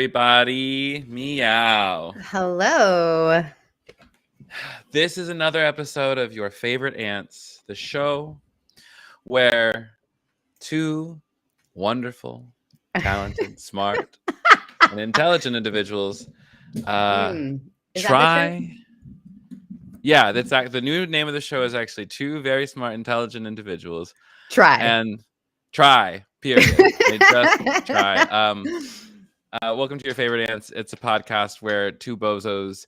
everybody. Meow. Hello. This is another episode of Your Favorite Ants, the show where two wonderful, talented, smart, and intelligent individuals Is that the show? try. Yeah, the new name of the show is actually two very smart, intelligent individuals. Try. And try, period. They just try. Welcome to Your Favorite Ants. It's a podcast where two bozos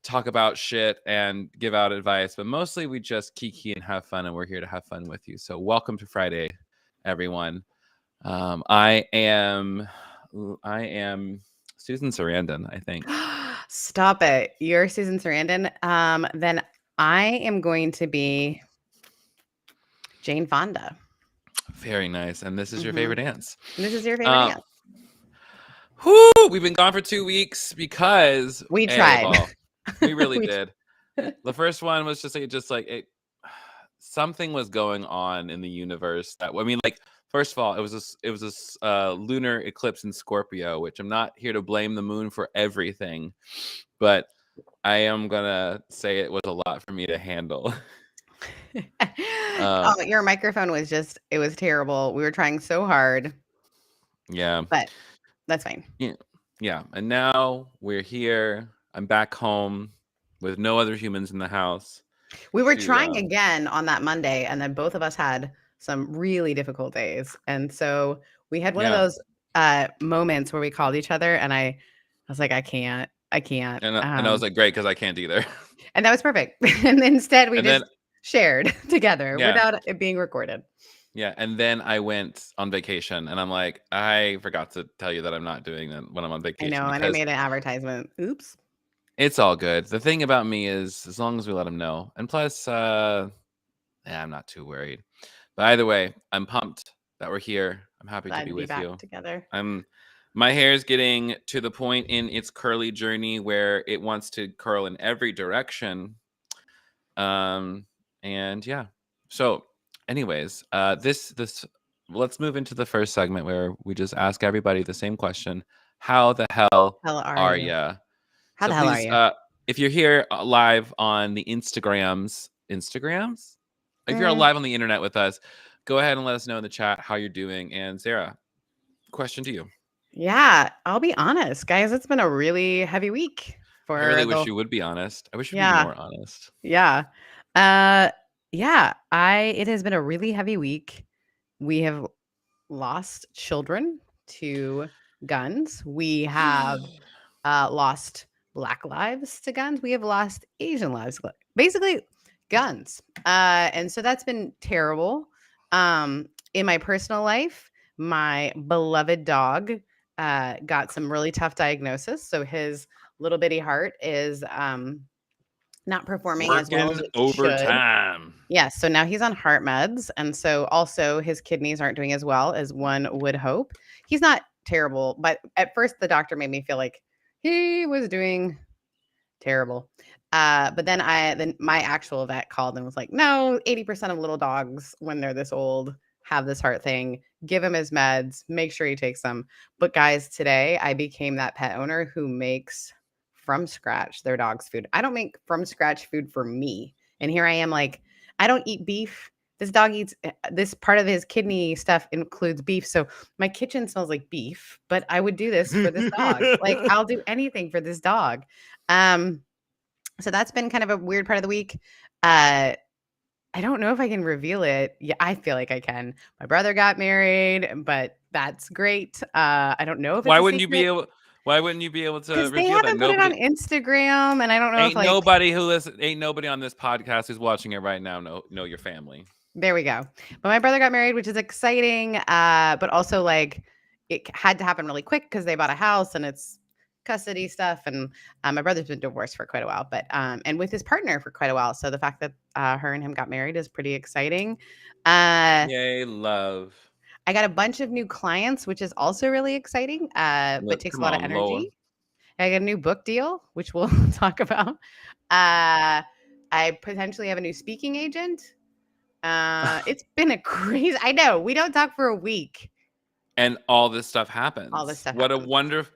talk about shit and give out advice, but mostly we just kiki and have fun, and we're here to have fun with you. So welcome to Friday, everyone. I am Susan Sarandon, I think. Stop it. You're Susan Sarandon. Then I am going to be Jane Fonda. Very nice. And this is Your Favorite Ants. This is Your Favorite Ant. Whoo! We've been gone for 2 weeks because we tried. We really did. The first one was just something was going on in the universe first of all, it was this lunar eclipse in Scorpio, which I'm not here to blame the moon for everything, but I am gonna say it was a lot for me to handle. Your microphone was it was terrible. We were trying so hard. Yeah. But that's fine. Yeah. And now we're here. I'm back home with no other humans in the house. We were trying again on that Monday, and then both of us had some really difficult days. And so we had one of those moments where we called each other, and I was like, I can't. And I was like, great, because I can't either. And that was perfect. And instead we shared together without it being recorded. Yeah, and then I went on vacation, and I'm like, I forgot to tell you that I'm not doing that when I'm on vacation. I know, and I made an advertisement. Oops. It's all good. The thing about me is, as long as we let them know, and plus, I'm not too worried. But either way, I'm pumped that we're here. I'm happy to be with you. Together. My hair is getting to the point in its curly journey where it wants to curl in every direction. And yeah, so. Anyways, let's move into the first segment where we just ask everybody the same question: how the hell are you? How the hell are you? If you're here live on the Instagrams, if you're live on the internet with us, go ahead and let us know in the chat how you're doing. And Sarah, question to you. Yeah, I'll be honest, guys. It's been a really heavy week. I really wish you would be honest. I wish you'd be more honest. Yeah. It has been a really heavy week. We have lost children to guns. We have lost Black lives to guns. We have lost Asian lives, basically guns. And so that's been terrible. In my personal life, my beloved dog got some really tough diagnosis. So his little bitty heart is not performing as well as it overtime. Yes. So now he's on heart meds. And so also his kidneys aren't doing as well as one would hope. He's not terrible, but at first the doctor made me feel like he was doing terrible. But then my actual vet called and was like, no, 80% of little dogs when they're this old have this heart thing. Give him his meds, make sure he takes them. But guys, today I became that pet owner who makes from scratch their dog's food. I don't make from scratch food for me. And here I am like, I don't eat beef. This dog eats this part of his kidney stuff includes beef. So my kitchen smells like beef, but I would do this for this dog. Like I'll do anything for this dog. So that's been kind of a weird part of the week. I don't know if I can reveal it. Yeah, I feel like I can. My brother got married, but that's great. I don't know if Why wouldn't you be able to reveal they haven't put it on Instagram, and I don't know ain't nobody on this podcast who's watching it right now know your family. There we go. But my brother got married, which is exciting. But also like it had to happen really quick because they bought a house and it's custody stuff. And my brother's been divorced for quite a while, but and with his partner for quite a while. So the fact that her and him got married is pretty exciting. Yay, love. I got a bunch of new clients, which is also really exciting, but takes a lot of energy. Lola. I got a new book deal, which we'll talk about. I potentially have a new speaking agent. It's been a crazy. I know we don't talk for a week, and all this stuff happens. All this stuff. What happens. a wonderful.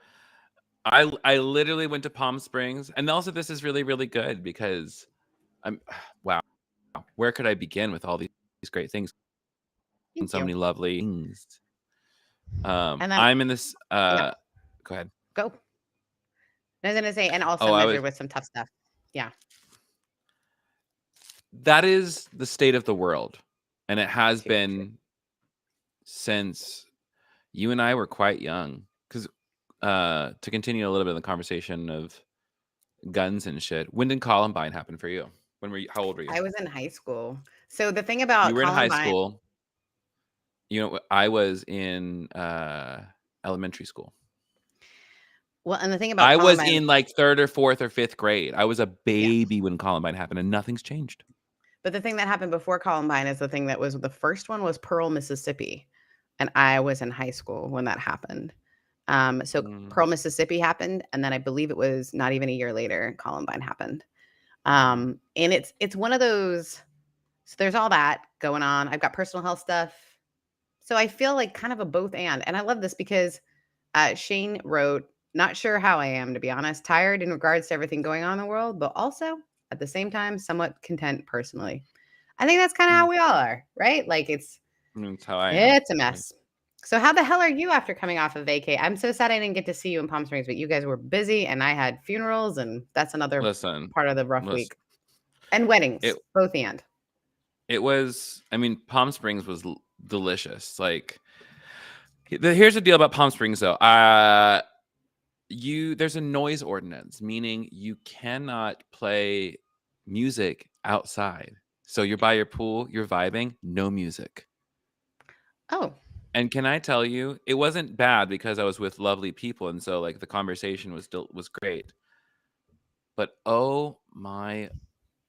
I literally went to Palm Springs, and also this is really, really good because I'm wow. Where could I begin with all these great things and Thank so you. many lovely things? And then, I'm in this. yeah, Go ahead. go. I was gonna say, and also Oh, I measured was. with some tough stuff. Yeah. That is the state of the world, and it has Super true. been since you and I were quite young. Because to continue a little bit of the conversation of guns and shit, when did Columbine happen for you? When were you? How old were you? I was in high school. So the thing You about were in high Columbine, school. I was in elementary school. well, and the thing about I was Columbine, in like third or fourth or fifth grade. I was a yeah. baby when Columbine happened, and nothing's changed. But the thing that happened before Columbine is the thing that was the first one was Pearl, Mississippi, and I was in high school when that happened. So Mm, Pearl, Mississippi happened, and then I believe it was not even a year later Columbine happened. mhm. And it's one of those. So there's all that going on. I've got personal health stuff. So I feel like kind of a both and I love this because Shane wrote, "Not sure how I am, to be honest. Tired in regards to everything going on in the world, but also at the same time somewhat content personally." I think that's kind of how Mm, we all are, right? Like that's how I am. it's a mess. So how the hell are you after coming off of vacay? I'm so sad I didn't get to see you in Palm Springs, but you guys were busy and I had funerals and that's another Listen, part of the rough listen. week. And It weddings, both and. it was. I mean, Palm Springs was delicious. Like, here's the deal about Palm Springs, though. There's a noise ordinance, meaning you cannot play music outside. So you're by your pool, you're vibing, no music. Oh, And can I tell you, it wasn't bad because I was with lovely people, and so like the conversation was great. But oh my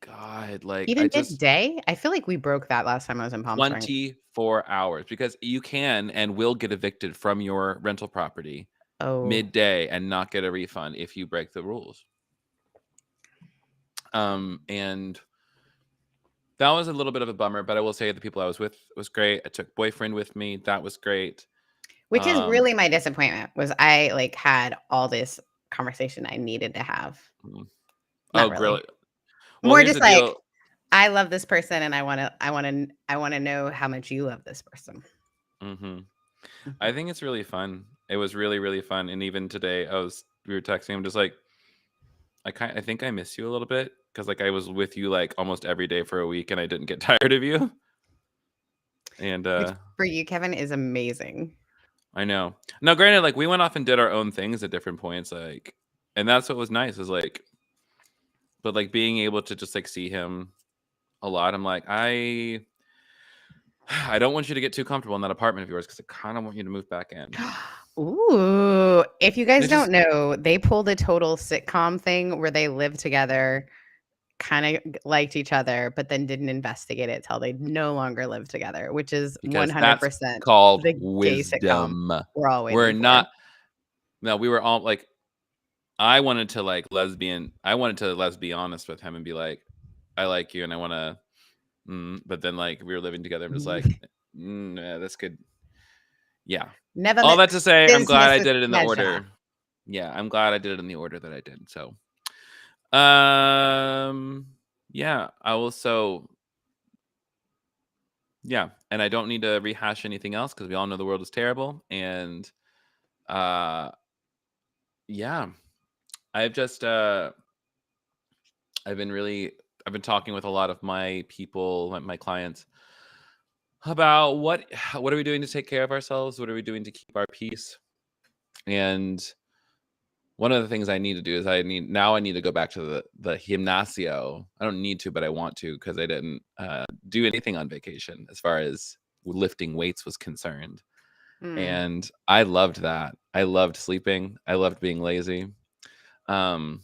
god, like I even just midday? I feel like we broke that last time I was in Palm Springs. 24 hours because you can and will get evicted from your rental property Oh, midday and not get a refund if you break the rules. And that was a little bit of a bummer, but I will say the people I was with was great. I took boyfriend with me. That was great. which is Um, really my disappointment was I like had all this conversation I needed to have. mm, Not oh, really. really? Well, More here's just the like deal. I love this person and I want to know how much you love this person. Hmm. Mhm. I think it's really fun. It was really, really fun. And even today, we were texting. I'm just like, I think I miss you a little bit because like I was with you like almost every day for a week, and I didn't get tired of you. And Which for you, Kevin, is amazing. I know. Now, granted, like we went off and did our own things at different points, like, and that's what was nice is like, but like being able to just like see him a lot. I'm like, I don't want you to get too comfortable in that apartment of yours because I kind of want you to move back in. Ooh, if you guys It's just don't know, they pulled a total sitcom thing where they lived together, kind of liked each other, but then didn't investigate it till they no longer live together, which is because that's 100% called the gay sitcom wisdom. we're all We're waiting for. not. No, we were all like, I wanted to like lesbian. I wanted to let's be honest with him and be like, I like you and I want to. But then like we were living together. I'm just like, yeah, this could. Yeah. Never All that to mix say, I'm glad business I with did it in the pleasure. order. Yeah, I'm glad I did it in the order that I did. So, um, yeah, I will. So, yeah, and I don't need to rehash anything else because we all know the world is terrible. And, uh, yeah, I've just, I've been really, I've been talking with a lot of my people, my clients, about what are we doing to take care of ourselves? What are we doing to keep our peace? And one of the things I need to do is I need to go back to the gimnasio. I don't need to, but I want to because I didn't do anything on vacation as far as lifting weights was concerned. Mm, And I loved that. I loved sleeping. I loved being lazy. Um,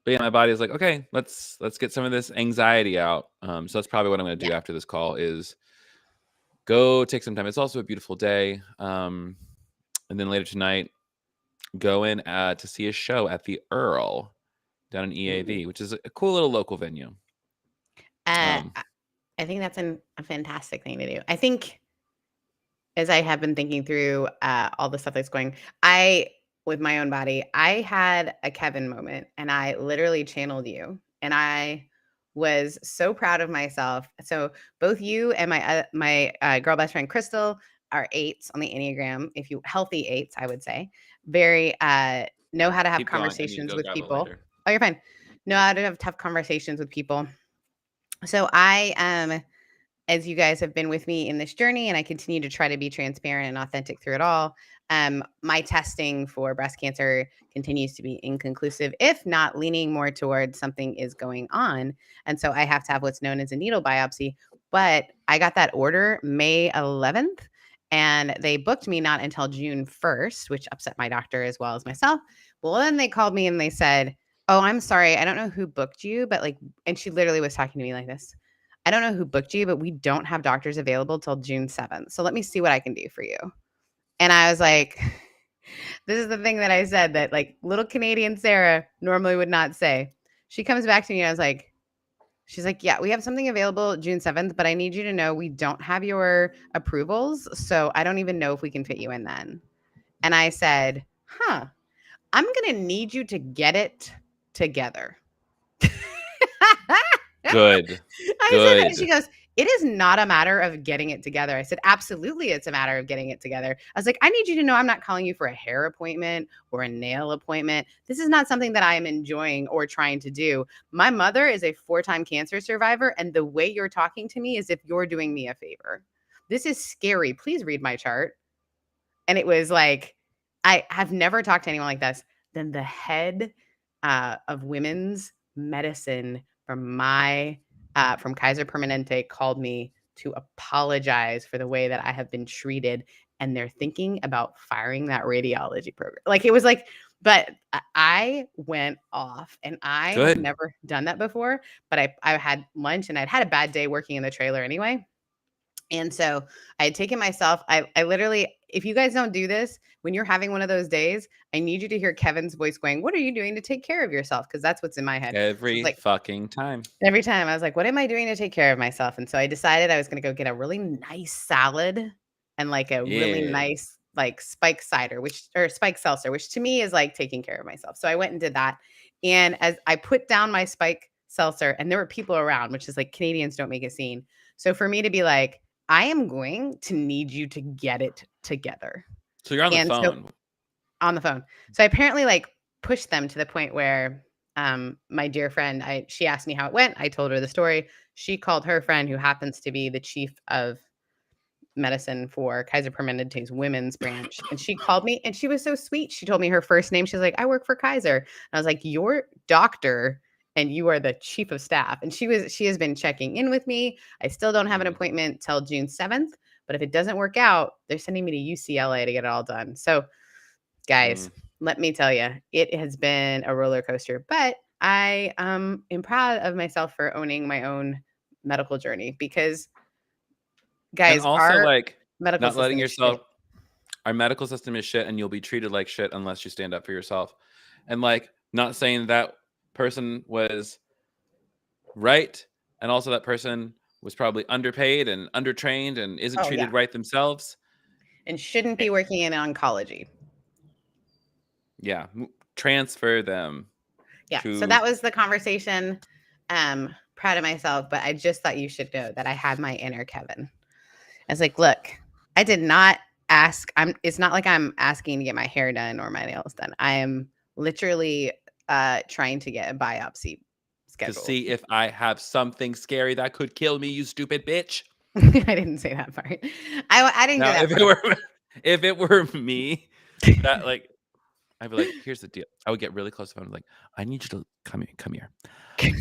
but yeah, my body is like, okay, let's get some of this anxiety out. So that's probably what I'm going to yeah. do after this call is go take some time. It's also a beautiful day. And then later tonight, go in to see a show at the Earl down in Ooh. EAV, which is a cool little local venue. Um, I think that's a fantastic thing to do. I think as I have been thinking through all the stuff that's going, I with my own body. I had a Kevin moment and I literally channeled you and I was so proud of myself. So both you and my girl best friend Crystal are 8s on the Enneagram. If you healthy 8s, I would say, very know how to have Keep going. I need to conversations go with grab it people. later. Oh, you're fine. Know how to have tough conversations with people. So I as you guys have been with me in this journey and I continue to try to be transparent and authentic through it all, my testing for breast cancer continues to be inconclusive, if not leaning more towards something is going on. And so I have to have what's known as a needle biopsy. But I got that order May 11th and they booked me not until June 1st, which upset my doctor as well as myself. Well, then they called me and they said, "Oh, I'm sorry. I don't know who booked you, but like," and she literally was talking to me like this. "I don't know who booked you, but we don't have doctors available till June 7th. So let me see what I can do for you." And I was like, this is the thing that I said that like little Canadian Sarah normally would not say. She comes back to me and I was like, she's like, "Yeah, we have something available June 7th, but I need you to know we don't have your approvals. So I don't even know if we can fit you in then." And I said, "Huh, I'm going to need you to get it together." Good. I said that. Good. She goes, "It is not a matter of getting it together." I said, "Absolutely, it's a matter of getting it together." I was like, "I need you to know I'm not calling you for a hair appointment or a nail appointment. This is not something that I am enjoying or trying to do. My mother is a 4-time cancer survivor, and the way you're talking to me is if you're doing me a favor. This is scary. Please read my chart." And it was like, I have never talked to anyone like this. Then the head of women's medicine from Kaiser Permanente called me to apologize for the way that I have been treated. And they're thinking about firing that radiology program. Like it was like, but I went off and I have Good. never done that before. But I had lunch and I'd had a bad day working in the trailer anyway. And so I had taken myself, I literally, if you guys don't do this, when you're having one of those days, I need you to hear Kevin's voice going, "What are you doing to take care of yourself?" Because that's what's in my head. So it's Every like fucking time. every time I was like, "What am I doing to take care of myself?" And so I decided I was going to go get a really nice salad and like a really Yeah. nice like spike cider, or spike seltzer, which to me is like taking care of myself. So I went and did that. And as I put down my spike seltzer, and there were people around, which is like Canadians don't make a scene. So for me to be like, "I am going to need you to get it together." So you're on the And so phone. on the phone. So I apparently like pushed them to the point where my dear friend, she asked me how it went. I told her the story. She called her friend who happens to be the chief of medicine for Kaiser Permanente's women's branch. And she called me and she was so sweet. She told me her first name. She's like, "I work for Kaiser." And I was like, "You're doctor and you are the chief of staff." And she has been checking in with me. I still don't have an appointment till June 7th, but if it doesn't work out, they're sending me to UCLA to get it all done. So guys, let me tell you, it has been a roller coaster, but I am proud of myself for owning my own medical journey because, And guys, also our like medical not letting system is shit. yourself, our medical system is shit and you'll be treated like shit unless you stand up for yourself. And like not saying that person was right, and also that person was probably underpaid and undertrained and isn't Oh, yeah. treated right themselves. And shouldn't be working in oncology. Yeah, transfer them. Yeah. So To that was the conversation. Proud of myself, but I just thought you should know that I had my inner Kevin. I was like, "Look, I did not ask. It's not like I'm asking to get my hair done or my nails done. I am literally trying to get a biopsy to scheduled." see if I have something scary that could kill me, you stupid bitch. I didn't say that part. I didn't go Now, that if it far. were if it were me, that like I'd be like, "Here's the deal." I would get really close to him. Like, "I need you to come here.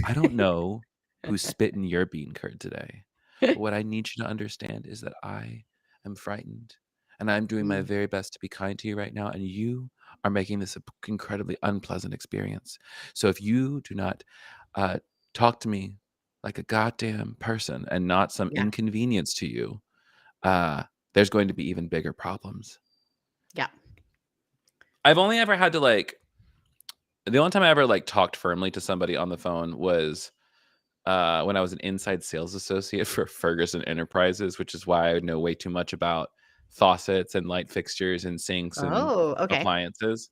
I don't know who's spitting your bean curd today, but what I need you to understand is that I am frightened, and I'm doing my Mm, very best to be kind to you right now, and you are making this an incredibly unpleasant experience. So if you do not uh, talk to me like a goddamn person and not some yeah, inconvenience to you, there's going to be even bigger problems." yeah. I've only ever had to like the only time I ever like talked firmly to somebody on the phone was when I was an inside sales associate for Ferguson Enterprises, which is why I know way too much about faucets and light fixtures and sinks and Oh, okay. appliances.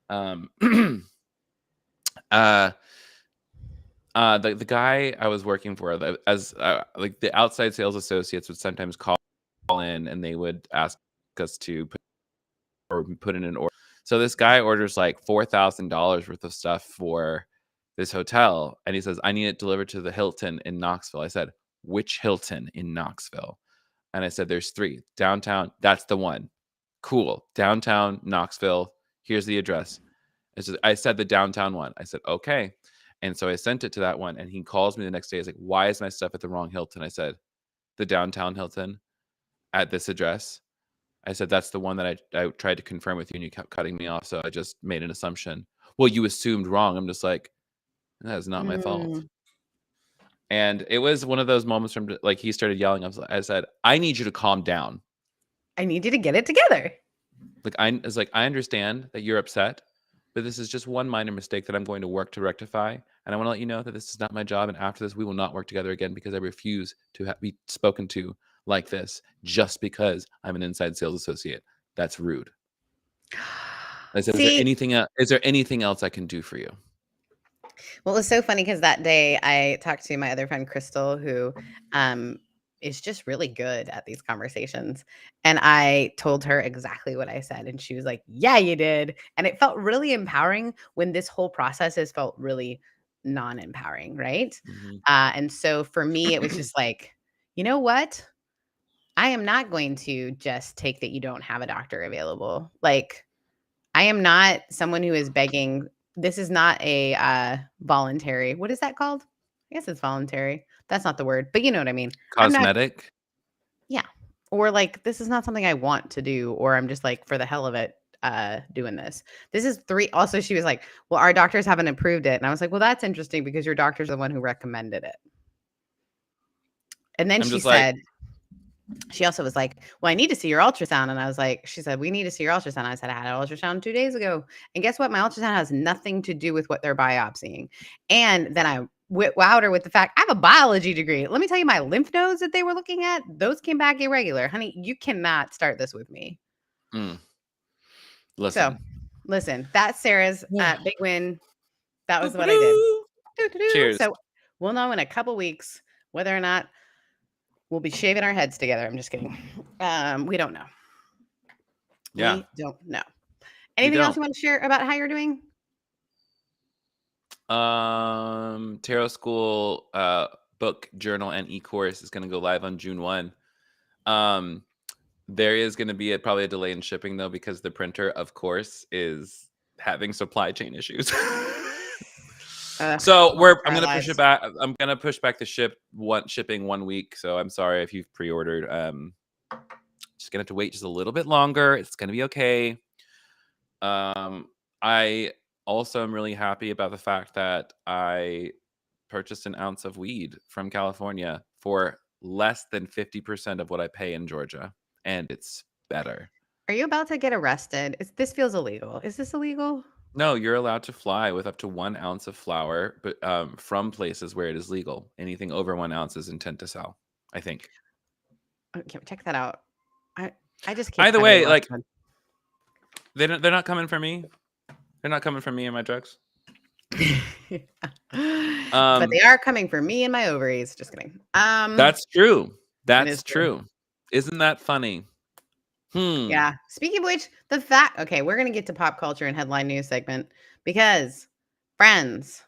Um, uh, the guy I was working for, as like the outside sales associates would sometimes call in and they would ask us to put in an order. So this guy orders like $4,000 worth of stuff for this hotel, and he says, "I need it delivered to the Hilton in Knoxville." I said, "Which Hilton in Knoxville?" And I said, "There's 3 downtown. That's the one." Cool. Downtown Knoxville. Here's the address. I said the downtown one. I said, "Okay." And so I sent it to that one, and he calls me the next day. He's like, "Why is my stuff at the wrong Hilton?" I said, "The downtown Hilton at this address." I said, "That's the one that I tried to confirm with you, and you kept cutting me off, so I just made an assumption." "Well, you assumed wrong." I'm just like, "That is not my fault." Mm, And it was one of those moments from like he started yelling. I said, "I need you to calm down." I need you to get it together. Like I was like, "I understand that you're upset, but this is just one minor mistake that I'm going to work to rectify. And I want to let you know that this is not my job. And after this, we will not work together again because I refuse to be spoken to like this just because I'm an inside sales associate. That's rude." I said, See, Is there anything else I can do for you?" well, it was so funny because that day I talked to my other friend Crystal, who um, is just really good at these conversations. And I told her exactly what I said. And she was like, "Yeah, you did." And it felt really empowering when this whole process has felt really non empowering. Right. Mhm. And so for me, it was just like, you know what? I am not going to just take that you don't have a doctor available. Like, I am not someone who is begging. This is not a voluntary. What is that called? I guess it's voluntary. That's not the word, but you know what I mean. I'm not. Cosmetic. Yeah. Or like this is not something I want to do, or I'm just like for the hell of it doing this. This is 3. Also, she was like, "Well, our doctors haven't approved it," and I was like, "Well, that's interesting because your doctor's the one who recommended it." And then I'm she just like, said, she also was like, "Well, I need to see your ultrasound." And I was like, she said, "We need to see your ultrasound." I said, "I had an ultrasound 2 days ago." And guess what? My ultrasound has nothing to do with what they're biopsying. And then I wowed her with the fact I have a biology degree. Let me tell you, my lymph nodes that they were looking at, those came back irregular. Honey, you cannot start this with me. mm, So listen. listen, that's Sarah's big win. That was what I did. Doo-doo-doo. Cheers. So we'll know in a couple weeks whether or not we'll be shaving our heads together. I'm just kidding. We don't know. Yeah, We don't know. we Anything else don't. you want to share about how you're doing? Tarot School book, journal, and e-course is going to go live on June 1. There is going to be probably a delay in shipping though because the printer, of course, is having supply chain issues. Ugh, So welcome to I'm our gonna push it lives. back. I'm gonna push back the shipping 1 week. So I'm sorry if you've pre-ordered. Just gonna have to wait just a little bit longer. It's gonna be okay. I also am really happy about the fact that I purchased an ounce of weed from California for less than 50% of what I pay in Georgia, and it's better. Are you about to get arrested? This feels illegal. Is this illegal? No, you're allowed to fly with up to 1 ounce of flour, but from places where it is legal. Anything over 1 ounce is intent to sell, I think. Okay, check that out. I I just kicked Either somebody way, off. like they're not coming for me. They're not coming for me and my drugs. But they are coming for me and my ovaries. Just kidding. That's true. It is That's true. true. Isn't that funny? Yeah. Speaking of which, the fact. Okay, we're gonna get to pop culture and headline news segment because friends,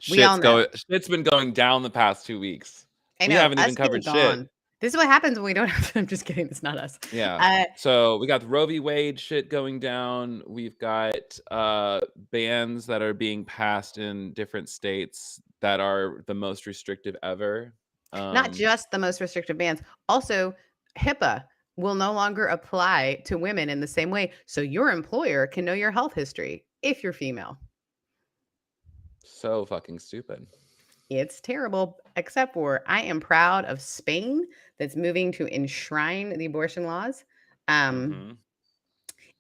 we all know. Shit's been going down the past 2 weeks. I We know haven't even us being covered shit. gone. This is what happens when we don't have. I'm just kidding. It's not us. Yeah. So we got the Roe v. Wade shit going down. We've got bans that are being passed in different states that are the most restrictive ever. Not just the most restrictive bans, also HIPAA will no longer apply to women in the same way. So your employer can know your health history if you're female. So fucking stupid. It's terrible, except for I am proud of Spain that's moving to enshrine the abortion laws. Um, Mm-hmm.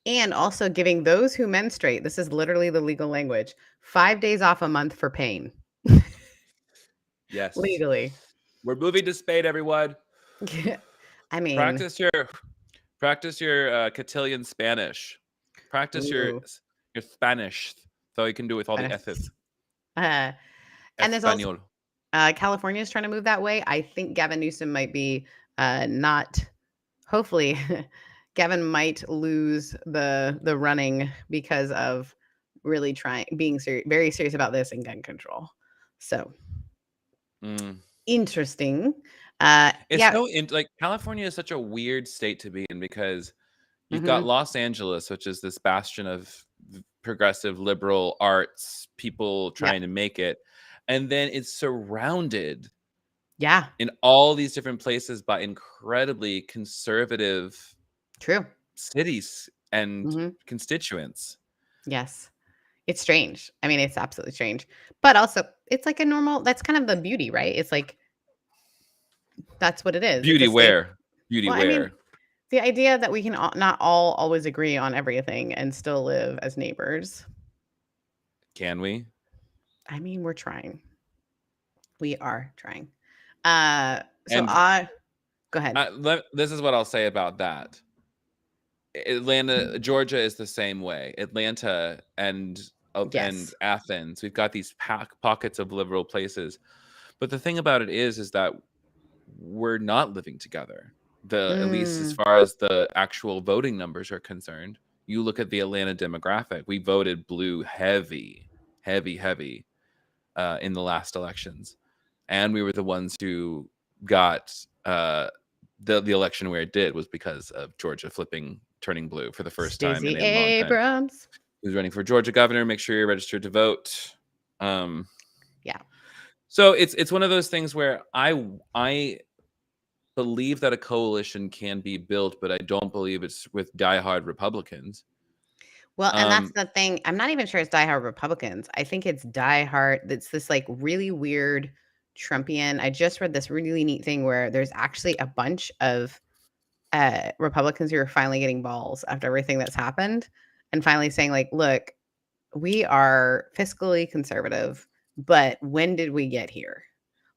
and also giving those who menstruate, this is literally the legal language, 5 days off a month for pain. Yes. Legally. We're moving to Spain, everyone. I mean, Practice your cotillion Spanish. Practice your ooh. You're Spanish, so you can do it with all the S's. And there's also Espanol. California is trying to move that way. I think Gavin Newsom might be not. Hopefully, Gavin might lose the running because of really being very serious about this and gun control. So interesting. It's so like California is such a weird state to be in because you've got Los Angeles, which is this bastion of progressive liberal arts, people trying to make it. And then it's surrounded in all these different places by incredibly conservative cities and constituents. Yes. It's strange. I mean, it's absolutely strange. But also, it's like a normal, that's kind of the beauty, right? It's like, that's what it is. Beauty where? Beauty where? I mean, the idea that we can not all always agree on everything and still live as neighbors. Can we? I mean, we're trying. We are trying. Go ahead. This is what I'll say about that. Georgia is the same way. Atlanta and Athens. We've got these pockets of liberal places. But the thing about it is that we're not living together. At least as far as the actual voting numbers are concerned. You look at the Atlanta demographic. We voted blue heavy in the last elections. And we were the ones who got the election where it did was because of Georgia turning blue for the first time in a long time. Who's running for Georgia governor? Make sure you're registered to vote. So it's one of those things where I believe that a coalition can be built, but I don't believe it's with diehard Republicans. Well, and that's the thing. I'm not even sure it's diehard Republicans. I think it's diehard. It's this like really weird Trumpian. I just read this really neat thing where there's actually a bunch of Republicans who are finally getting balls after everything that's happened and finally saying like, look, we are fiscally conservative, but when did we get here?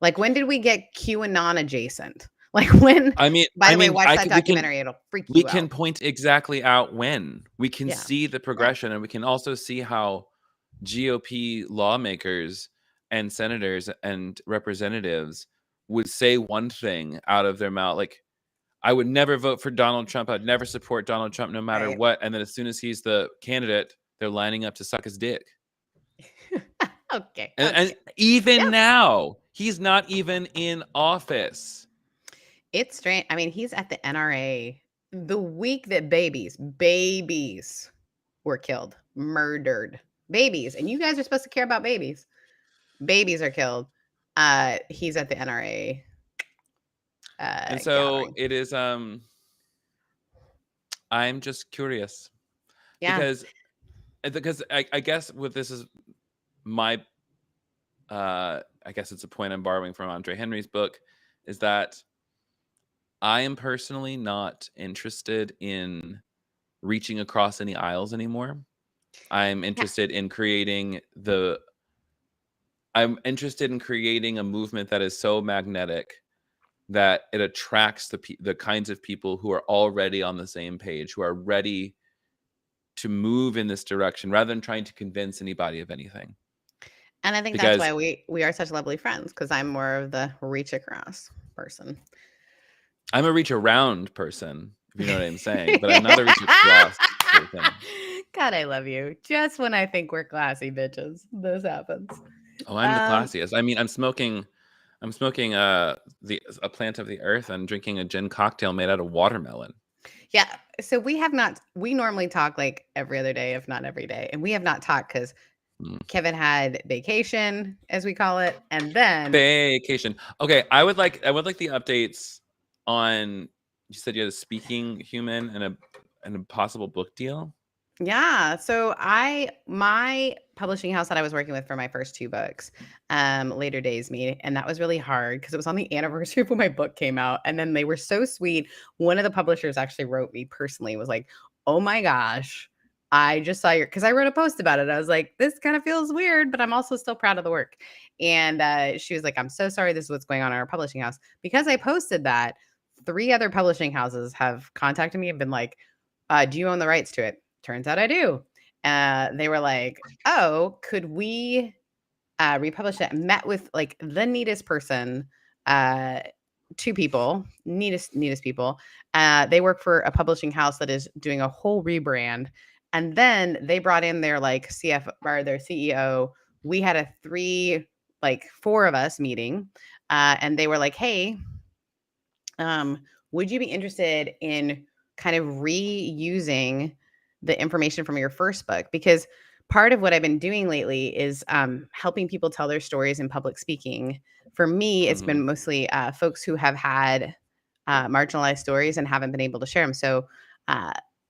Like, when did we get QAnon adjacent? Like when, by the way, watch that documentary. It'll freak you out. We can point exactly out when. We can see the progression, and we can also see how GOP lawmakers and senators and representatives would say one thing out of their mouth. Like, I would never vote for Donald Trump. I'd never support Donald Trump no matter what. And then as soon as he's the candidate, they're lining up to suck his dick. And even now, he's not even in office. It's strange. I mean, he's at the NRA the week that babies were killed, murdered. Babies. And you guys are supposed to care about babies. Babies are killed. He's at the NRA. And so gathering. It is, I'm just curious. Because I guess what this is my, I guess it's a point I'm borrowing from Andre Henry's book, is that I am personally not interested in reaching across any aisles anymore. I'm interested in creating a movement that is so magnetic that it attracts the kinds of people who are already on the same page, who are ready to move in this direction rather than trying to convince anybody of anything. And I think that's why we are such lovely friends, because I'm more of the reach across person. I'm a reach around person, if you know what I'm saying, but I'm not a reach across person. God, I love you. Just when I think we're classy bitches, this happens. Oh, I'm the classiest. I mean, I'm smoking a plant of the earth and drinking a gin cocktail made out of watermelon. Yeah. So we normally talk like every other day, if not every day. And we have not talked because Kevin had Baecation, as we call it. And then Baecation. Okay. I would like the updates on, you said you had a speaking human and a possible book deal. Yeah. So my publishing house that I was working with for my first 2 books, Later Days Me, and that was really hard because it was on the anniversary of when my book came out. And then they were so sweet. One of the publishers actually wrote me personally, was like, oh my gosh, I just saw because I wrote a post about it. I was like, this kind of feels weird, but I'm also still proud of the work. And she was like, I'm so sorry, this is what's going on in our publishing house. Because I posted that, 3 other publishing houses have contacted me and been like, do you own the rights to it? Turns out I do. They were like, oh, could we republish it? Met with like the neatest person, two people, neatest people. They work for a publishing house that is doing a whole rebrand. And then they brought in their like CF or their CEO. We had a four of us meeting, and they were like, hey, would you be interested in kind of reusing the information from your first book? Because part of what I've been doing lately is helping people tell their stories in public speaking. For me, it's been mostly folks who have had marginalized stories and haven't been able to share them. So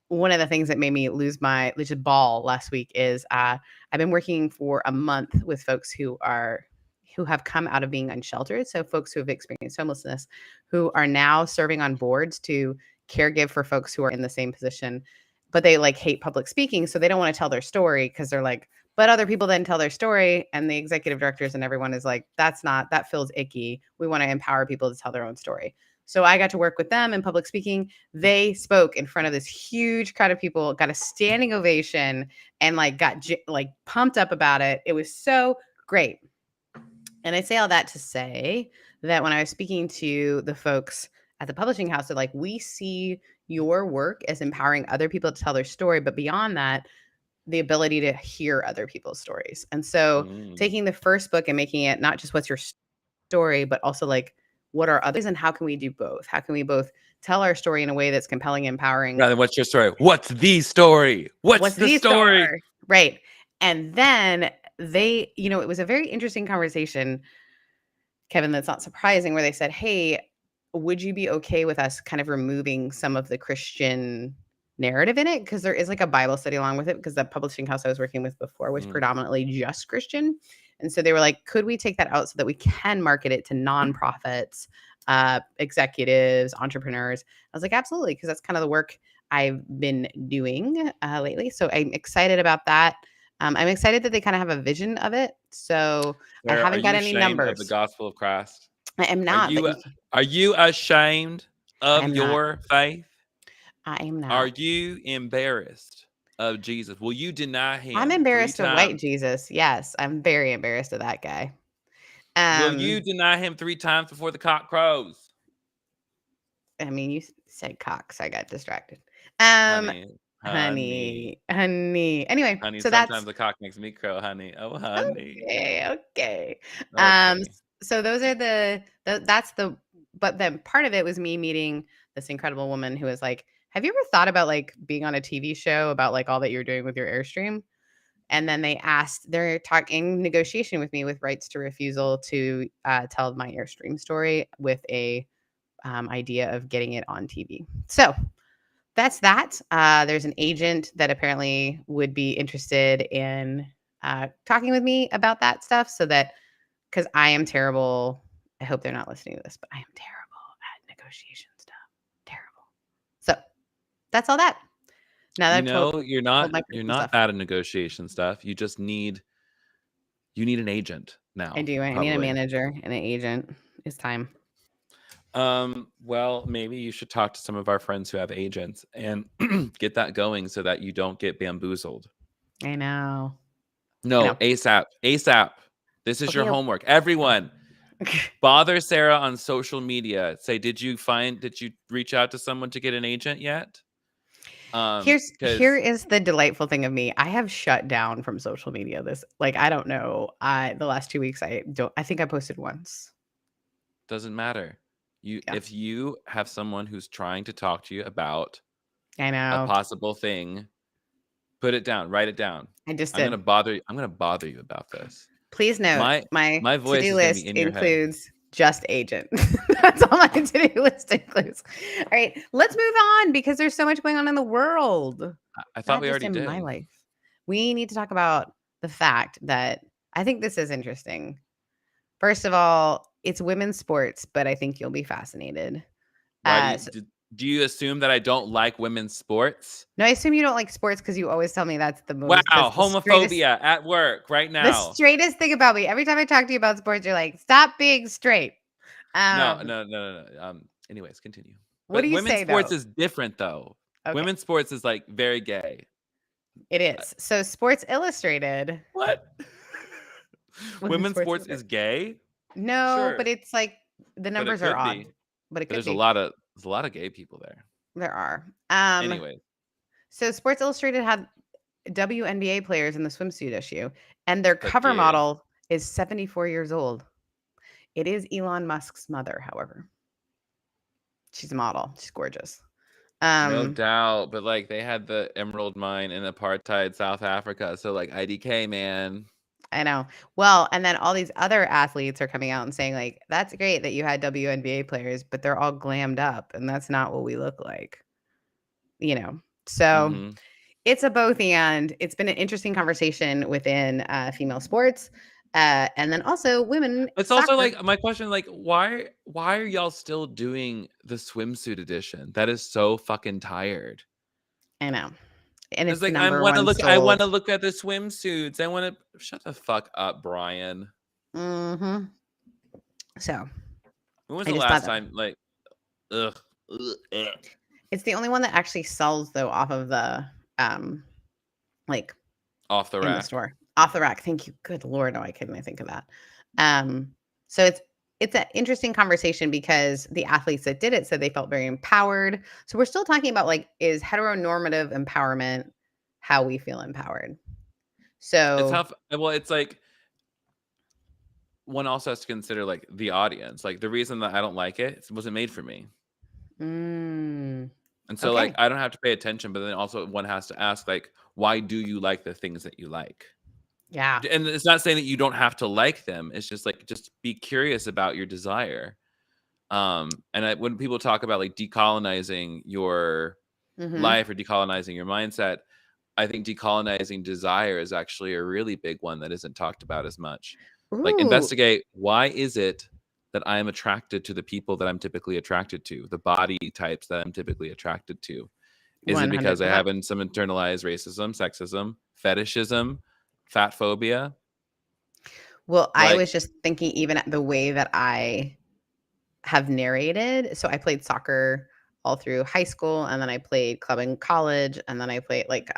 one of the things that made me lose my legit ball last week is I've been working for a month with folks who have come out of being unsheltered. So folks who have experienced homelessness, who are now serving on boards to caregive for folks who are in the same position, but they like hate public speaking. So they don't want to tell their story because they're like, but other people then tell their story. And the executive directors and everyone is like, that feels icky. We want to empower people to tell their own story. So I got to work with them in public speaking. They spoke in front of this huge crowd of people, got a standing ovation, and like got like pumped up about it. It was so great. And I say all that to say that when I was speaking to the folks at the publishing house, they're like, we see your work as empowering other people to tell their story, but beyond that, the ability to hear other people's stories. And so taking the first book and making it not just what's your story, but also like what are others and how can we do both? How can we both tell our story in a way that's compelling, empowering? Rather than what's your story? What's the story? What's the story? Right. And then they, it was a very interesting conversation, Kevin, that's not surprising, where they said, hey, would you be okay with us kind of removing some of the Christian narrative in it? Because there is like a Bible study along with it, because the publishing house I was working with before was predominantly just Christian. And so they were like, could we take that out so that we can market it to nonprofits, executives, entrepreneurs? I was like, absolutely, because that's kind of the work I've been doing lately. So I'm excited about that. I'm excited that they kind of have a vision of it. So I haven't got any numbers. Of the gospel of Christ? I am not. Are you ashamed of your faith? I am not. Are you embarrassed of Jesus? Will you deny him? I'm embarrassed of white Jesus. Yes, I'm very embarrassed of that guy. Will you deny him 3 times before the cock crows? I mean, you said cock, so I got distracted. Honey. Anyway, honey, so sometimes the cock makes me crow, honey. Oh, honey. Okay. So those are but then part of it was me meeting this incredible woman who was like, have you ever thought about like being on a TV show about like all that you're doing with your Airstream? And then they're talking negotiation with me with rights to refusal to tell my Airstream story with a idea of getting it on TV. So that's that. There's an agent that apparently would be interested in talking with me about that stuff, so that, because I am terrible. I hope they're not listening to this, but I am terrible at negotiation stuff. Terrible. So that's all that. Now that you're not bad at negotiation stuff. You just need an agent now. I do. I need a manager and an agent. It's time. Well, maybe you should talk to some of our friends who have agents and get that going so that you don't get bamboozled. I know. No, ASAP. This is your homework. Everyone, bother Sarah on social media. Say, did you reach out to someone to get an agent yet? Here is the delightful thing of me. I have shut down from social media. I don't know. The last 2 weeks, I think I posted once. Doesn't matter. If you have someone who's trying to talk to you about a possible thing, put it down, write it down. I just I'm gonna bother you about this. Please note, my voice to-do list includes just agent. That's all my to-do list includes. All right, let's move on because there's so much going on in the world. I thought we already did. In my life, we need to talk about the fact that I think this is interesting. First of all, it's women's sports, but I think you'll be fascinated. Do you assume that I don't like women's sports? No, I assume you don't like sports because you always tell me that's the most. Wow, homophobia at work right now. The straightest thing about me. Every time I talk to you about sports, you're like, stop being straight. No. Anyways, continue. What do you say, women's sports is different, though. Okay. Women's sports is like very gay. It is. So Sports Illustrated. What? Women's Women's Sports sports is Illustrated. gay? No, but Sure, it's like the but it numbers are could odd, be. but it But could there's a be. lot of gay people there. There are. Anyway, So Sports Illustrated had WNBA players in the swimsuit issue, and their but cover gay. model is 74 years old. It is Elon Musk's mother, however. She's a model. She's gorgeous. No doubt, but like they had the emerald mine in apartheid South Africa, so like IDK, man. I know. Well, and then all these other athletes are coming out and saying, like, that's great that you had WNBA players, but they're all glammed up, and that's not what we look like. So Mm-hmm. it's a both and. It's been an interesting conversation within female sports. And then also women It's also soccer. like my question, like, why are y'all still doing the swimsuit edition? That is so fucking tired. I know. And It's it's like I number want to one look. I want sold. to look at the swimsuits. I want to shut the fuck up, Brian. Mm-hmm. So When was I the just thought last that time? Like, ugh, ugh. it's the only one that actually sells though off of the like Off the in the rack. store. Off the rack. Thank you. Good Lord. Why couldn't I think of that? So it's an interesting conversation because the athletes that did it said they felt very empowered. So we're still talking about like, is heteronormative empowerment how we feel empowered? It's So tough. Well, it's like one also has to consider like the audience. Like the reason that I don't like it wasn't made for me. And so like okay. I don't have to pay attention, but then also one has to ask like, why do you like the things that you like? Yeah. And it's not saying that you don't have to like them. It's just like just be curious about your desire. When people talk about like decolonizing your Mm-hmm. life or decolonizing your mindset, I think decolonizing desire is actually a really big one that isn't talked about as much. Like Ooh, investigate, why is it that I am attracted to the people that I'm typically attracted to, the body types that I'm typically attracted to? Is it because I 100%. have some internalized racism, sexism, fetishism, fat phobia? Well, I Like, was just thinking even at the way that I have narrated. So I played soccer all through high school, and then I played club in college, and then I played like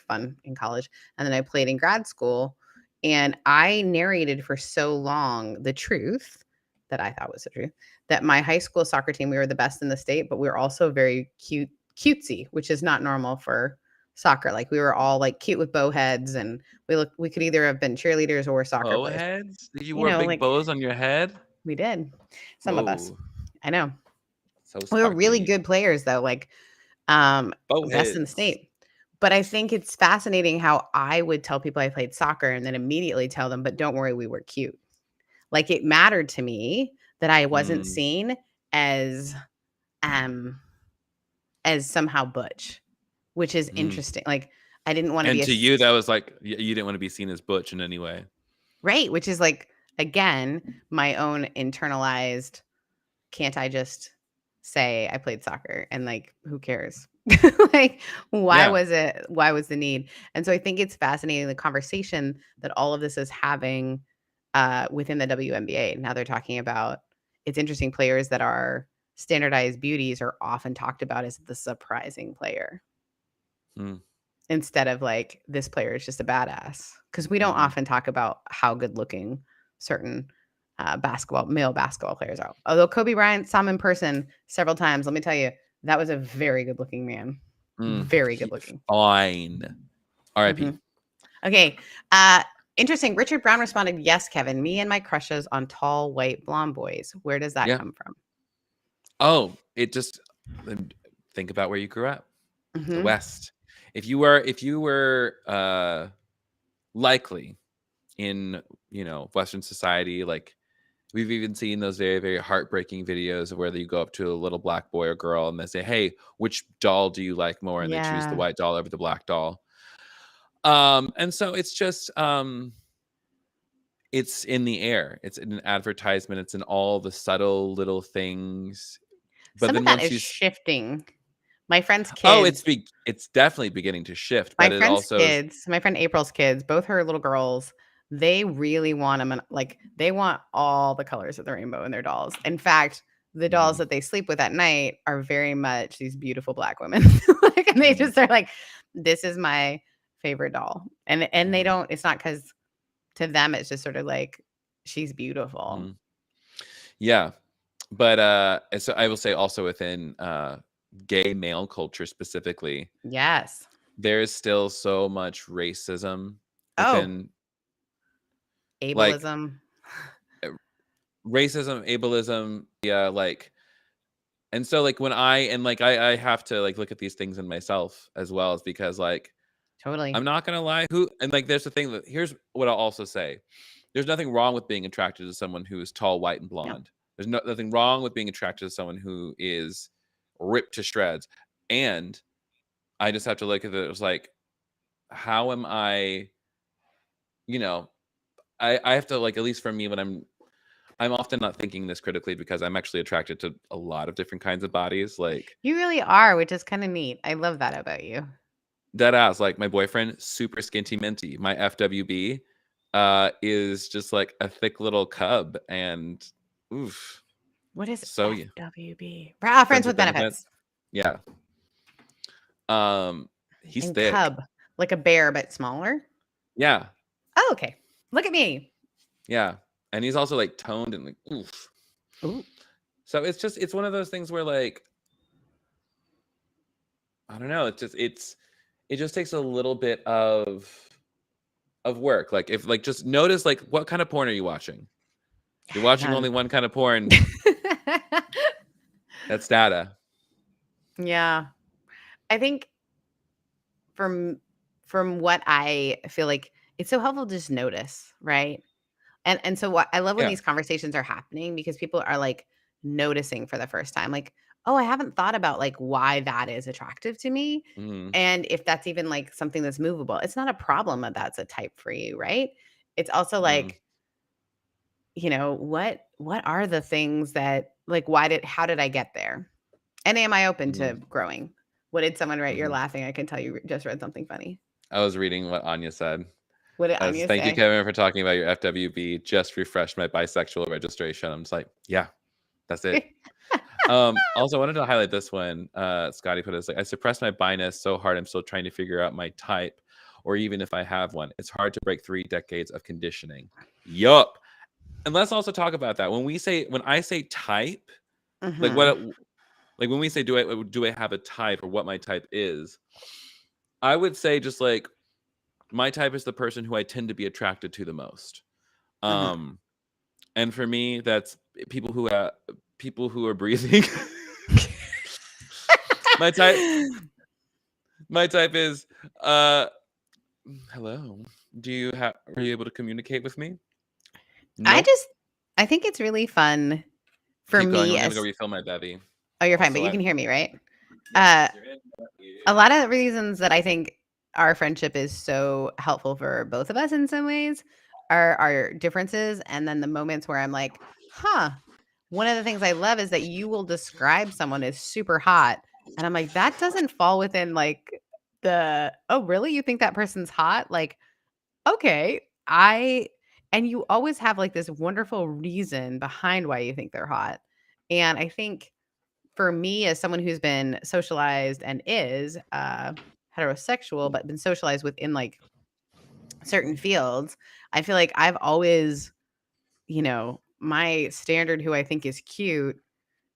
fun in college, and then I played in grad school. And I narrated for so long the truth that I thought was the truth, that my high school soccer team, we were the best in the state, but we were also very cutesy, which is not normal for soccer. Like we were all like cute with bow heads, and we could either have been cheerleaders or soccer bow players. heads? Did you wear big Like bows on your head? we did. Some of us. Whoa, I know. so We were really sparkly. good players though, like Bow best in the heads. state. But I think it's fascinating how I would tell people I played soccer and then immediately tell them, but don't worry, we were cute. Like it mattered to me that I wasn't Mm, seen as um as somehow butch, which is mm. interesting. Like I didn't want to be And a to you, that was like you didn't want to be seen as butch in any way. right, which is like again, my own internalized, can't I just say I played soccer and like who cares? Like why Yeah. was the need? And so I think it's fascinating the conversation that all of this is having within the WNBA. Now they're talking about, it's interesting, players that are standardized beauties are often talked about as the surprising player Mm, instead of like this player is just a badass, because we don't mhm. often talk about how good looking certain male basketball players are. Although Kobe Bryant saw him in person several times, let me tell you, that was a very good looking man. Very good looking. Fine. R.I.P. Mhm. Okay. Uh, interesting. Richard Brown responded, "Yes, Kevin. Me and my crushes on tall, white, blonde boys. Where does that Yeah. come from?" Oh, it just think about where you grew up. The Hmm. West. If you were likely in, Western society, like we've even seen those very, very heartbreaking videos of where you go up to a little black boy or girl and they say, "Hey, which doll do you like more?" And they choose the Yeah. white doll over the black doll. And so it's just it's in the air. It's in an advertisement. It's in all the subtle little things. But Some of then that once is you shifting. My friend's oh, kids, it's definitely beginning to shift, but it also is my friend April's kids, both her little girls, they really want them, like they want all the colors of the rainbow in their dolls. In fact, the dolls mhm, that they sleep with at night are very much these beautiful black women. Like, and they mhm, just are like, this is my favorite doll. And they don't, it's not because to them it's just sort of like she's beautiful. Yeah. But so I will say also within gay male culture specifically, Yes. there is still so much racism Oh, within like ableism. racism, ableism, yeah, like, and so like when I have to like look at these things in myself as well, is because like Totally. I'm not gonna lie, who and like there's the thing that here's what I'll also say. There's nothing wrong with being attracted to someone who is tall, white, and No. blonde. There's nothing wrong with being attracted to someone who is ripped to shreds. And I just have to look at it as like, how am I, you know, I have to like, at least for me, when I'm often not thinking this critically because I'm actually attracted to a lot of different kinds of bodies. Like You really are, which is kind of neat. I love that about you. dead ass, like my boyfriend, super skinty minty. My FWB is just like a thick little cub, and oof. What is So yeah, FWB? friends Friends with with benefits. yeah. He's And thick. cub, like a bear but smaller. Yeah, Oh, okay. Look at me. yeah, and he's also like toned and like oof. Ooh. So it's one of those things where like I don't know. It just takes a little bit of work. Like if like just notice like what kind of porn are you watching? You're watching None. only one kind of porn. That's data. Yeah. I think from what I feel like it's so helpful to just notice, right? And so what I love when Yeah. these conversations are happening because people are like noticing for the first time, like, oh, I haven't thought about like why that is attractive to me. Mhm. And if that's even like something that's movable, it's not a problem that that's a type for you, right? It's also Mhm. like, what are the things that like how did I get there? And am I open to Mhm. growing? What did someone write? You're Mhm. laughing. I can tell you just read something funny. I was reading what Anya said. What did As Anya thank you, say? Kevin, for talking about your FWB. Just refreshed my bisexual registration. I'm just like, yeah, that's it. Also, I wanted to highlight this one. Scotty put it as like, I suppressed my biness so hard. I'm still trying to figure out my type, or even if I have one. It's hard to break 3 decades of conditioning. Yup. And let's also talk about that. When I say type, like Mhm. what, like when we say do I have a type or what my type is, I would say just like my type is the person who I tend to be attracted to the most. Mhm. And for me, that's people who are breathing. my type my type is hello. Are you able to communicate with me? I Nope. just I think it's really fun for Keep going. me I'm gonna go as refill my bevy. oh, you're fine, but Also, you can hear me, right? yes, Uh, you're in. a lot of the reasons that I think our friendship is so helpful for both of us in some ways are our differences, and then the moments where I'm like, huh. One of the things I love is that you will describe someone as super hot, and I'm like, that doesn't fall within like oh, really? You think that person's hot? Like, okay. And you always have like this wonderful reason behind why you think they're hot. And I think for me, as someone who's been socialized and is heterosexual, but been socialized within like certain fields, I feel like I've always, my standard who I think is cute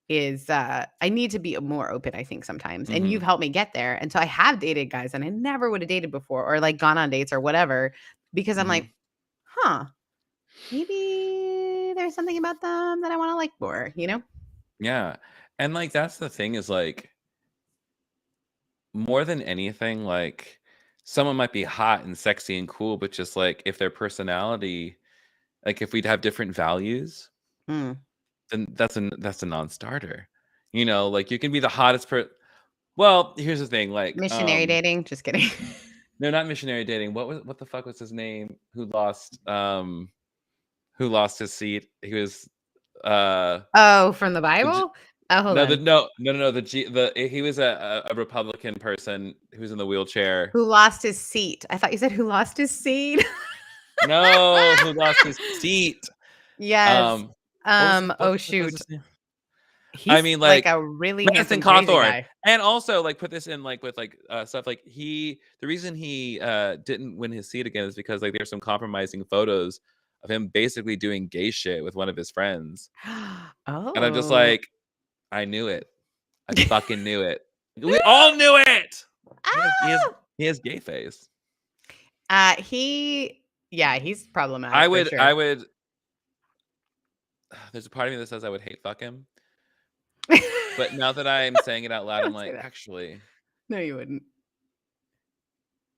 is I need to be more open, I think sometimes. And Mm-hmm. you've helped me get there. And so I have dated guys and I never would have dated before or like gone on dates or whatever because I'm Mm-hmm. like, huh, maybe there's something about them that I want to like more, Yeah. And like that's the thing is like more than anything, like someone might be hot and sexy and cool, but just like if their personality, like if we'd have different values, Mm. then that's a non-starter. Like you can be the hottest well, here's the thing, like Missionary dating. Just kidding. no, not missionary dating. What the fuck was his name? Who lost his seat? He was Oh, from the the G- Bible? Oh, hold no, the on. no, no, no, no, he was a Republican person who was in the wheelchair. Who lost his seat? I thought you said who lost his seed. No, who lost his seat? Yes. What Oh the fuck was shoot. his name? He's like a really Madison handsome, crazy Cawthorn. guy. And also like put this in like with like stuff like the reason he didn't win his seat again is because like there's some compromising photos of him basically doing gay shit with one of his friends. And I'm just Oh. like, I knew it. I fucking knew it. We all knew it. He has gay face. He's problematic for sure. I would there's a part of me that says I would hate fuck him. But now that I'm saying it out loud, I'm Don't say like, that. actually, No, you wouldn't.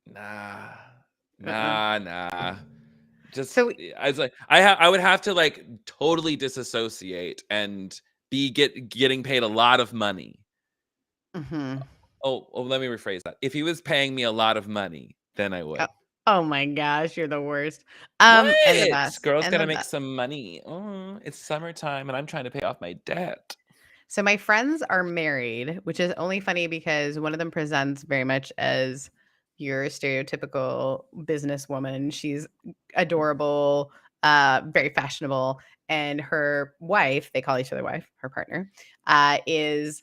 nah. Uh-uh. Nah. Just So I was like, I would have to like totally disassociate and be getting paid a lot of money. mhm. Oh, let me rephrase that. If he was paying me a lot of money, then I would. Oh my gosh, you're the worst. What? And the best. Girls And the gotta make best. some money. It's summertime and I'm trying to pay off my debt. So my friends are married, which is only funny because one of them presents very much as your stereotypical businesswoman. She's adorable, very fashionable, and her wife, they call each other wife, her partner, is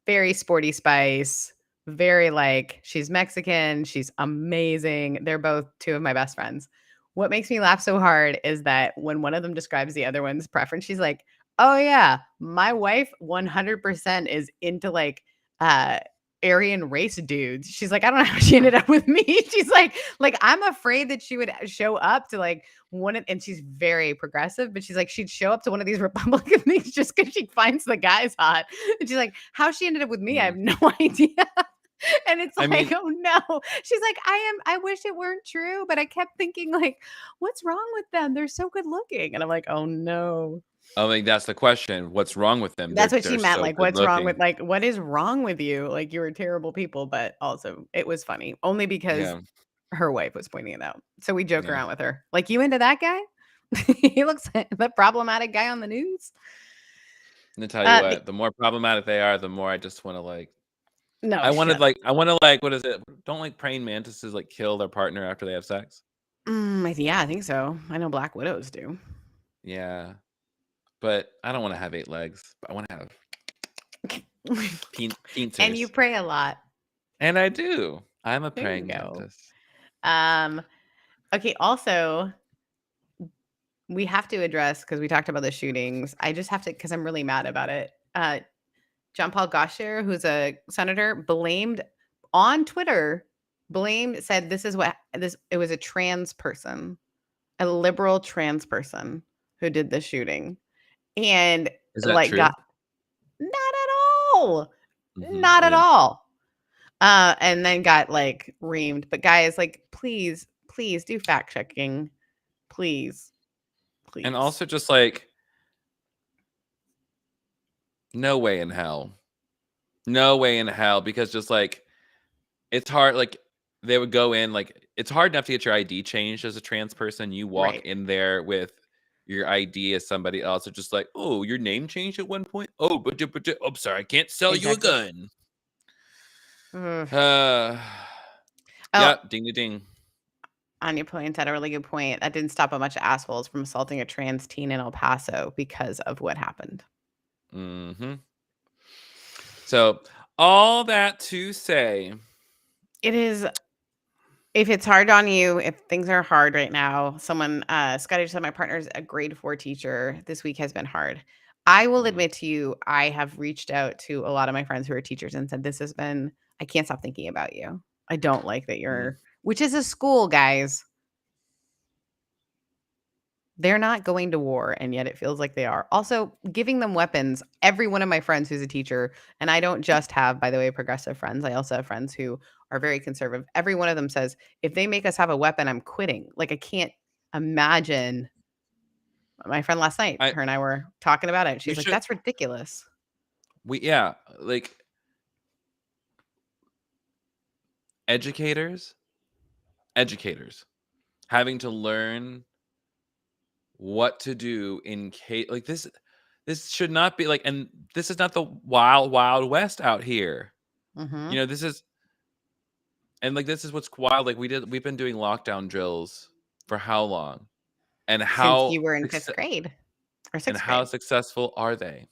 very sporty spice, very like she's Mexican, she's amazing. They're both two of my best friends. What makes me laugh so hard is that when one of them describes the other one's preference, she's like, "Oh yeah, my wife 100% is into like uh Aryan race dudes." She's like, "I don't know how she ended up with me." She's like I'm afraid that she would show up to like and she's very progressive, but she's like she'd show up to one of these Republican things just because she finds the guys hot. And she's like, how she ended up with me, I have no idea. And it's I like, mean, oh no. She's like, I wish it weren't true, but I kept thinking, like, what's wrong with them? They're so good looking. And I'm like, oh no. I mean that's the question. What's wrong with them? That's what she They're meant. so Like, good what's wrong with looking. like what is wrong with you? Like you were terrible people, but also it was funny. Only because Yeah. her wife was pointing it out. So we joke Yeah. around with her. Like, you into that guy? He looks like the problematic guy on the news. And to tell you The what, the more problematic they are, the more I just want to like no shit. I want to like what is it? Don't like praying mantises like kill their partner after they have sex? Yeah, I think so. I know Black Widows do. Yeah. But I don't want to have 8 legs. But I want to have And you pincers. pray a lot. And I do. I'm a There you praying go. mantis. Okay, also, we have to address because we talked about the shootings. I just have to because I'm really mad about it. John Paul Gosher, who's a senator, blamed on Twitter, said this is what this it was a trans person, a liberal trans person who did the shooting. And Is that like true? got not at all. Not at Yeah. all. And then got like reamed. But guys, like, please do fact checking. Please. And also just like no way in hell. No way in hell because just like it's hard like they would go in like it's hard enough to get your ID changed as a trans person. You walk Right. in there with your ID as somebody else. It's just like, oh, your name changed at one point. Oh, I'm sorry, I can't sell you a Exactly. gun. Ugh. Uh, Oh, yep, ding ding. Anya points out a really good point. That didn't stop a bunch of assholes from assaulting a trans teen in El Paso because of what happened. Mm-hmm. So all that to say, It is if it's hard on you, if things are hard right now, Scotty just said my partner's a grade 4 teacher. This week has been hard. I will mm, admit to you, I have reached out to a lot of my friends who are teachers and said, I can't stop thinking about you. I don't like that mm, which is a school, guys. They're not going to war, and yet it feels like they are. Also, giving them weapons. Every one of my friends who's a teacher, and I don't just have, by the way, progressive friends. I also have friends who are very conservative. Every one of them says, if they make us have a weapon, I'm quitting. Like, I can't imagine. My friend last night, I her and I were talking about it. we She's like, should that's ridiculous. yeah like educators having to learn what to do in case like this should not be like and this is not the wild west out here. Hmm. This is and like this is what's wild like we've been doing lockdown drills for how long and Since you were in fifth grade or and sixth how grade. successful are they?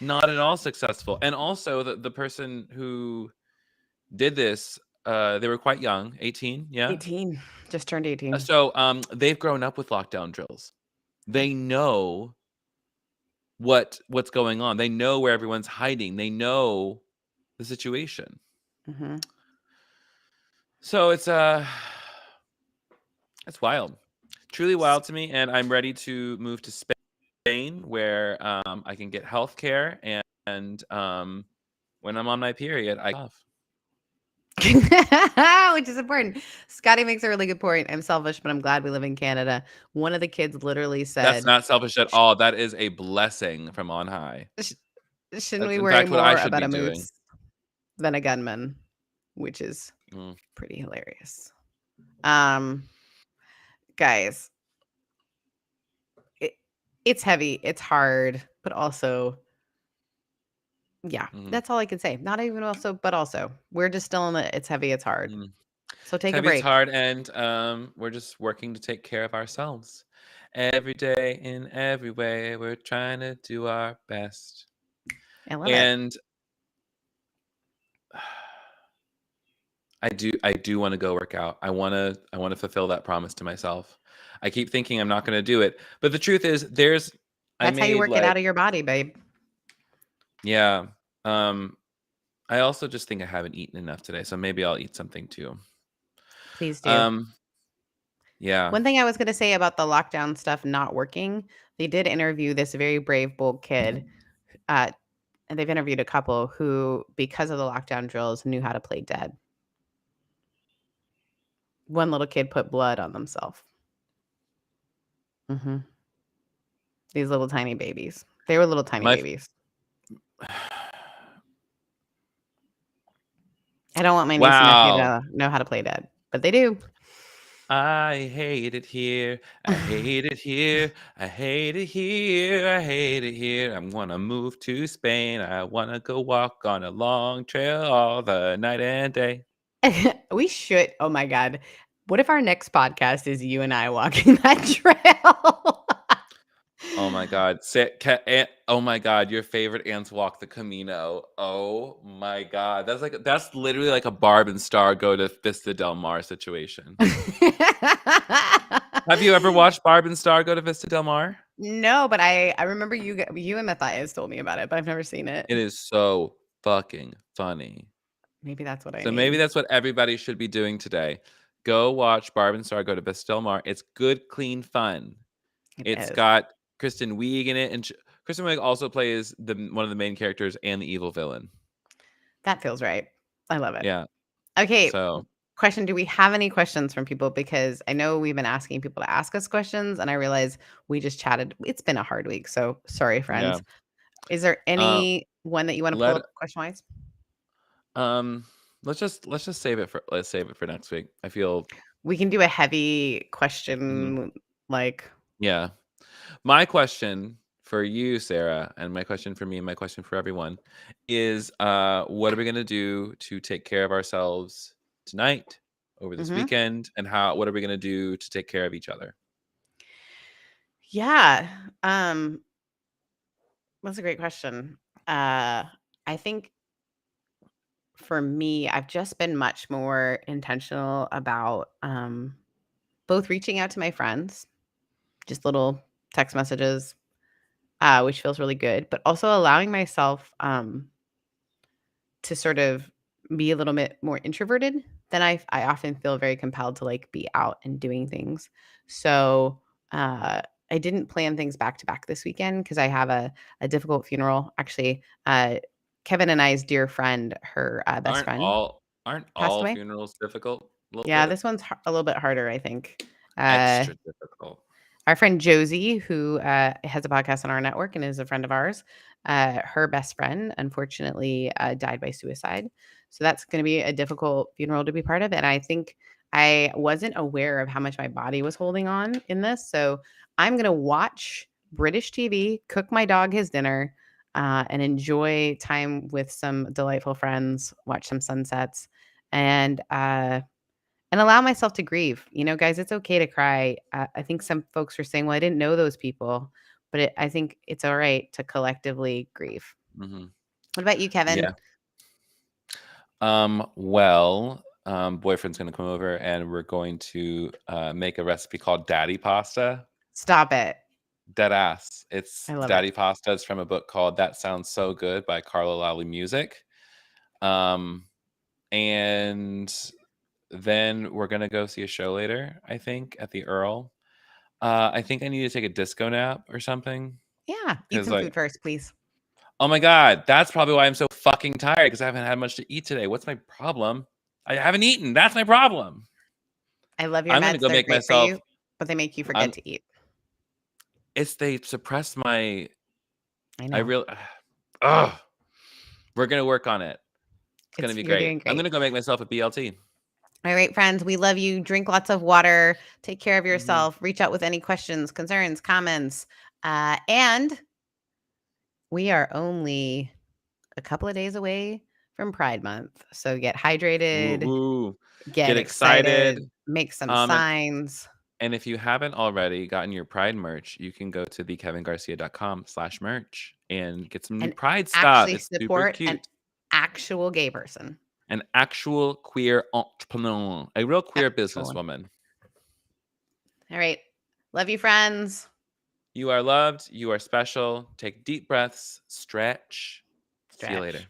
Not at all successful. And also the person who did this, they were quite young, 18, yeah. 18, just turned 18. So they've grown up with lockdown drills. They know what's going on. They know where everyone's hiding. They know the situation. Mm-hmm. So it's wild, truly wild to me, and I'm ready to move to Spain, where I can get health care, and when I'm on my period, I off. Which is important. Scotty makes a really good point. I'm selfish, but I'm glad we live in Canada. One of the kids literally That's said, not selfish at all. That is a blessing from on high. shouldn't That's we in worry fact what I more should about be a doing. moose than a gunman, which is Mm. pretty hilarious. Guys, it's heavy, it's hard, but also, yeah, that's all I can say. Not even also, but also, we're just still in the it's heavy, it's hard. Mm. So It's take a heavy, it's break. hard, and we're just working to take care of ourselves. Every day, in every way, we're trying to do our best. I love it. And I do want to go work out. I want to fulfill that promise to myself. I keep thinking I'm not going to do it, but the truth is, I That's how you made work it out of your body, babe. yeah. I also just think I haven't eaten enough today, so maybe I'll eat something too. Please do. Yeah. One thing I was going to say about the lockdown stuff not working, they did interview this very brave, bold kid. And they've interviewed a couple who, because of the lockdown drills, knew how to play dead. One little kid put blood on themselves. Mm-hmm. These little tiny babies. They were little tiny babies. I don't want my niece and nephew to know how to play dead, but they do. I hate it here. I hate it here. I hate it here. I hate it here. I'm gonna move to Spain. I wanna go walk on a long trail all the night and day. We should. Oh my God. What if our next podcast is you and I walking that trail? Oh my God. Oh my God. Your favorite ants walk the Camino. Oh my God. That's literally like a Barb and Star go to Vista Del Mar situation. Have you ever watched Barb and Star go to Vista Del Mar? No, but I remember you and Matthias told me about it, but I've never seen it. It is so fucking funny. Maybe that's what I So need. maybe that's what everybody should be doing today. Go watch Barb and Star go to Vista Del Mar. It's good, clean fun. It's got Kristen Wiig in it, and Kristen Wiig also plays one of the main characters and the evil villain. That feels right. I love it. Yeah. Okay. So, question: do we have any questions from people? Because I know we've been asking people to ask us questions, and I realize we just chatted. It's been a hard week, so sorry, friends. yeah. Is there any one that you want to pull up question wise? Let's just save it for next week. I feel we can do a heavy question yeah. My question for you, Sarah, and my question for me, and my question for everyone is what are we going to do to take care of ourselves tonight, over this weekend, and what are we going to do to take care of each other? Yeah. That's a great question. I think for me, I've just been much more intentional about both reaching out to my friends, just little text messages, which feels really good, but also allowing myself to sort of be a little bit more introverted than I often feel very compelled to be out and doing things. So I didn't plan things back to back this weekend because I have a difficult funeral. Actually, Kevin and I's dear friend, her best friend, aren't passed all away. funerals difficult? Yeah, this one's a little bit harder, I think. Extra difficult. Our friend Josie, who has a podcast on our network and is a friend of ours, her best friend, unfortunately, died by suicide. So that's going to be a difficult funeral to be part of. And I think I wasn't aware of how much my body was holding on in this. So I'm going to watch British TV, cook my dog his dinner, and enjoy time with some delightful friends, watch some sunsets, and allow myself to grieve. Guys, it's okay to cry. I think some folks were saying, well, I didn't know those people, but I think it's all right to collectively grieve. Mm-hmm. What about you, Kevin? Yeah. Boyfriend's gonna come over and we're going to make a recipe called Daddy Pasta. Stop it. Dead ass. It's I love Daddy it. Pasta is from a book called That Sounds So Good by Carla Lally Music. And then we're gonna go see a show later, I think, at the Earl. I think I need to take a disco nap or something. Yeah. Eat Because some like, food first, please. oh my God, that's probably why I'm so fucking tired because I haven't had much to eat today. What's my problem? I haven't eaten. That's my problem. I love your I'm gonna meds. go They're make great for myself. you, but they make you forget to eat. They suppress my. I I know. really. Ugh. We're gonna work on it. It's gonna be You're great. doing I'm great. gonna go make myself a BLT. All right, friends, we love you. Drink lots of water. Take care of Mhm. yourself. Reach out with any questions, concerns, comments. And we are only a couple of days away from Pride Month. So get hydrated, Woohoo. get Get excited. excited, make some And signs. if you haven't already gotten your Pride merch, you can go to thekevingarcia.com/merch and get some new And Pride stuff. actually It's super support an cute. actual gay person. An actual queer entrepreneur, a real queer Actual. businesswoman. All right. Love you, friends. You are loved. You are special. Take deep breaths. Stretch. See you later.